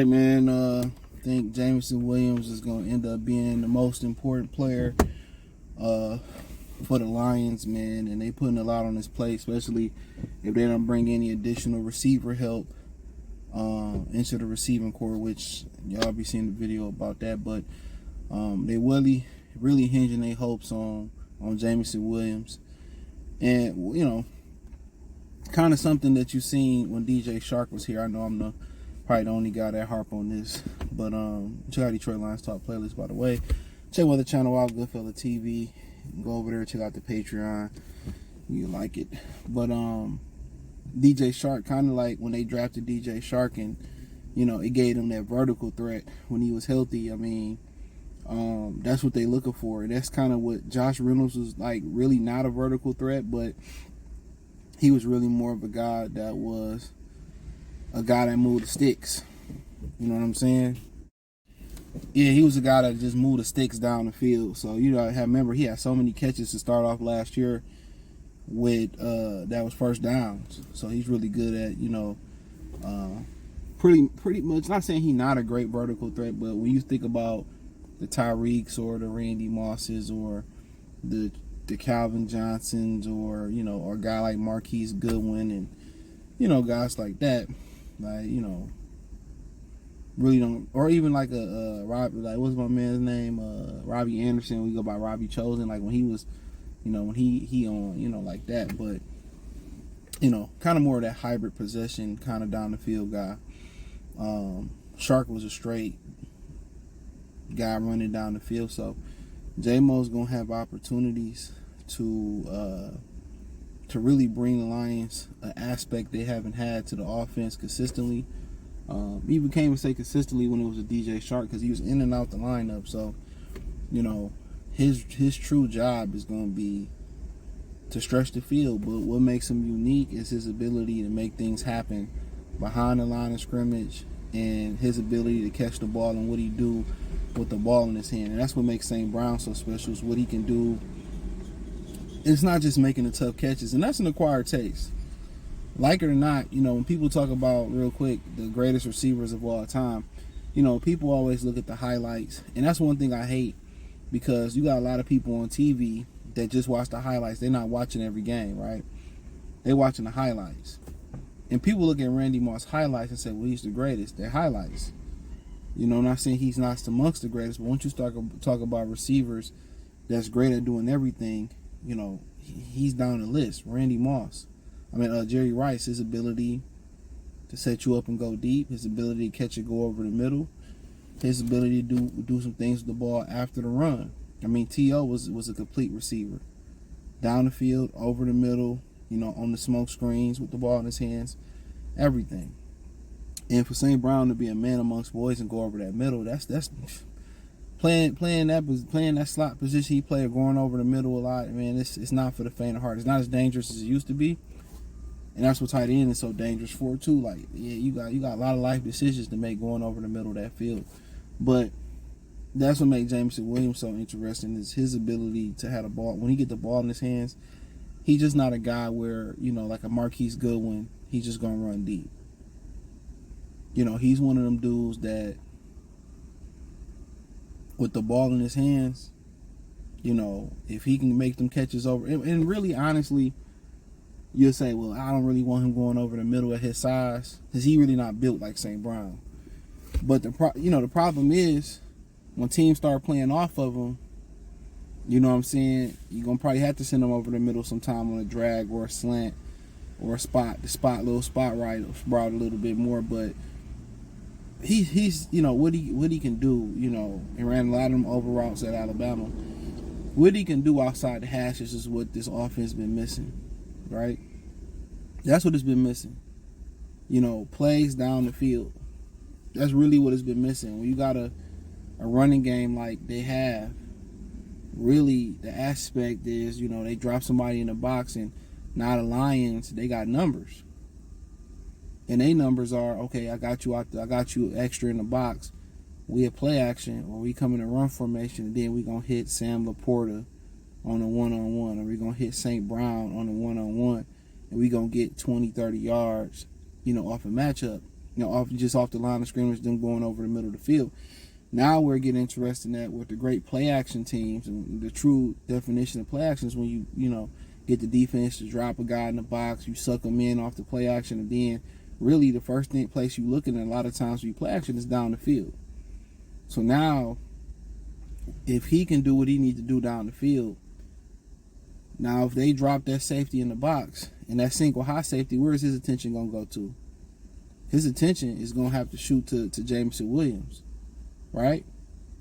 right, man. I think Jameson Williams is going to end up being the most important player for the Lions, man. And they putting a lot on his plate, especially if they don't bring any additional receiver help into the receiving core, which y'all be seeing the video about that. But they really hinging their hopes on Jameson Williams. And, you know, kind of something that you seen when DJ Shark was here. I know I'm probably the only guy that harp on this, but check out Detroit Lions Talk playlist, by the way. Check out the channel out, Goodfella TV. Go over there, check out the Patreon. You like it. But DJ Shark, kind of like when they drafted DJ Shark, and you know, it gave him that vertical threat when he was healthy. I mean, that's what they looking for. And that's kind of what Josh Reynolds was like, really not a vertical threat, but he was really more of a guy that was a guy that moved the sticks. You know what I'm saying? Yeah, he was a guy that just moved the sticks down the field. So, you know, remember, he had so many catches to start off last year with that was first downs. So he's really good at, you know, pretty much, not saying he's not a great vertical threat, but when you think about the Tyreeks or the Randy Mosses or the Calvin Johnsons, or, you know, or a guy like Marquise Goodwin, and, you know, guys like that, like, you know, really don't, or even like a Robbie, like, what's my man's name, Robbie Anderson, we go by Robbie Chosen, like when he was, you know, when he on, you know, like that. But, you know, kind of more of that hybrid possession, kind of down the field guy. Shark was a straight guy running down the field. So J-Mo's gonna have opportunities to really bring the Lions an aspect they haven't had to the offense consistently. Even came and say consistently when it was a DJ Shark, because he was in and out the lineup. So, you know, his true job is going to be to stretch the field. But what makes him unique is his ability to make things happen behind the line of scrimmage, and his ability to catch the ball and what he do with the ball in his hand. And that's what makes St. Brown so special, is what he can do. It's not just making the tough catches, and that's an acquired taste. Like it or not, you know, when people talk about, real quick, the greatest receivers of all time, you know, people always look at the highlights. And that's one thing I hate, because you got a lot of people on TV that just watch the highlights. They're not watching every game, right? They're watching the highlights. And people look at Randy Moss highlights and say, well, he's the greatest. They're highlights. You know, I'm not saying he's not amongst the greatest, but once you start talk about receivers that's great at doing everything, you know, he's down the list. Randy Moss. Jerry Rice, his ability to set you up and go deep, his ability to catch it, go over the middle, his ability to do some things with the ball after the run. I mean, T.O. was a complete receiver. Down the field, over the middle, you know, on the smoke screens with the ball in his hands, everything. And for St. Brown to be a man amongst boys and go over that middle, that's playing that slot position he played, going over the middle a lot, man, it's not for the faint of heart. It's not as dangerous as it used to be. And that's what tight end is so dangerous for too. Like, yeah, you got a lot of life decisions to make going over the middle of that field. But that's what makes Jameson Williams so interesting, is his ability to have the ball. When he get the ball in his hands, he's just not a guy where, you know, like a Marquise Goodwin, he's just gonna run deep. You know, he's one of them dudes that, with the ball in his hands, you know, if he can make them catches over, and really, honestly, you'll say, well, I don't really want him going over the middle at his size, because he really not built like St. Brown. But the problem is, when teams start playing off of him, you know what I'm saying, you're going to probably have to send him over the middle sometime on a drag or a slant or a little spot right a little bit more. But he's you know, what he can do, you know, and ran a lot of them over routes at Alabama. What he can do outside the hashes is what this offense been missing. Right? That's what it's been missing. You know, plays down the field. That's really what it's been missing. When you got a running game like they have, really the aspect is, you know, they drop somebody in the box, and now the Lions, they got numbers. And they numbers are, okay, I got you extra in the box. We a play action, or we come in a run formation, and then we gonna hit Sam Laporta on a one-on-one, or we're going to hit St. Brown on a one-on-one, and we're going to get 20, 30 yards, you know, off a matchup. off the line of scrimmage, them going over the middle of the field. Now we're getting interested in that with the great play action teams, and the true definition of play action is when you get the defense to drop a guy in the box, you suck them in off the play action, and then really the first place you looking at a lot of times when you play action is down the field. So now, if he can do what he needs to do down the field, now if they drop that safety in the box and that single high safety, where is his attention going to go to? His attention is going to have to shoot to Jameson Williams, right?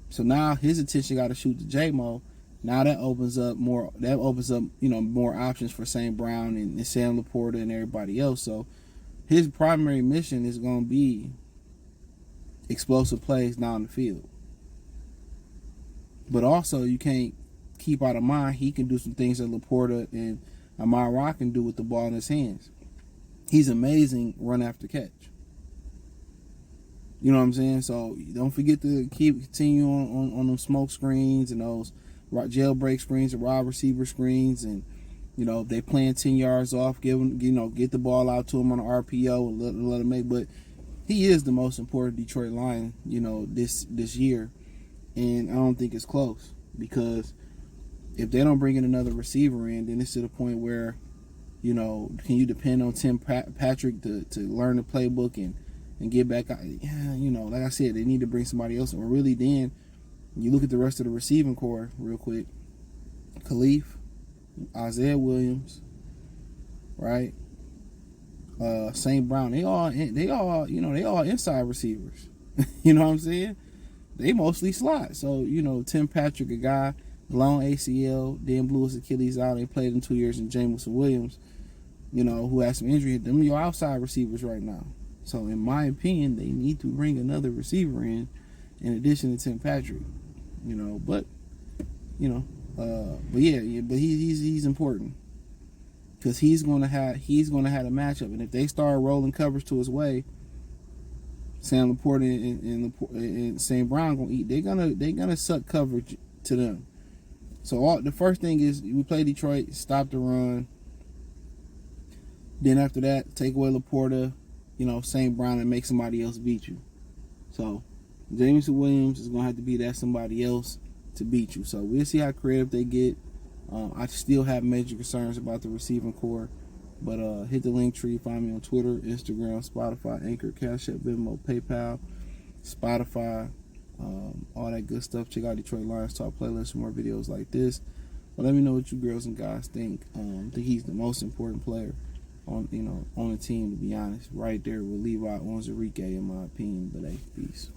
So now his attention got to shoot to J-Mo. Now that opens up more. More options for St. Brown and Sam Laporta and everybody else. So his primary mission is going to be explosive plays down the field. But also, you can't keep out of mind he can do some things that Laporta and Amon-Ra can do with the ball in his hands. He's amazing run after catch. You know what I'm saying? So don't forget to continue on them smoke screens and those jailbreak screens and wide receiver screens, and if they playing 10 yards off, get the ball out to him on an RPO and let him make. But he is the most important Detroit Lion, this year, and I don't think it's close, because if they don't bring in another receiver in, then it's to the point where, can you depend on Tim Patrick to learn the playbook and get back out? Yeah, like I said, they need to bring somebody else. Or really, then you look at the rest of the receiving core real quick. Khalif, Isaiah Williams, right? St. Brown. They all inside receivers. You know what I'm saying? They mostly slot. So, Tim Patrick, a guy blown ACL, then blew his Achilles out. They played in 2 years, and Jameson Williams, who has some injury. Them your outside receivers right now. So in my opinion, they need to bring another receiver in addition to Tim Patrick. But he's important, because he's gonna have a matchup, and if they start rolling coverage to his way, Sam Laporta and St. Brown gonna eat. They're gonna suck coverage to them. So the first thing is we play Detroit, stop the run. Then after that, take away Laporta, St. Brown, and make somebody else beat you. So Jameson Williams is going to have to be that somebody else to beat you. So we'll see how creative they get. I still have major concerns about the receiving core. But hit the link tree. Find me on Twitter, Instagram, Spotify, Anchor, Cash App, Venmo, PayPal, Spotify, all that good stuff. Check out Detroit Lions Talk playlist for more videos like this. But let me know what you girls and guys think. I think he's the most important player on the team, to be honest, right there with Levi Onwuzurike, in my opinion. But hey, peace.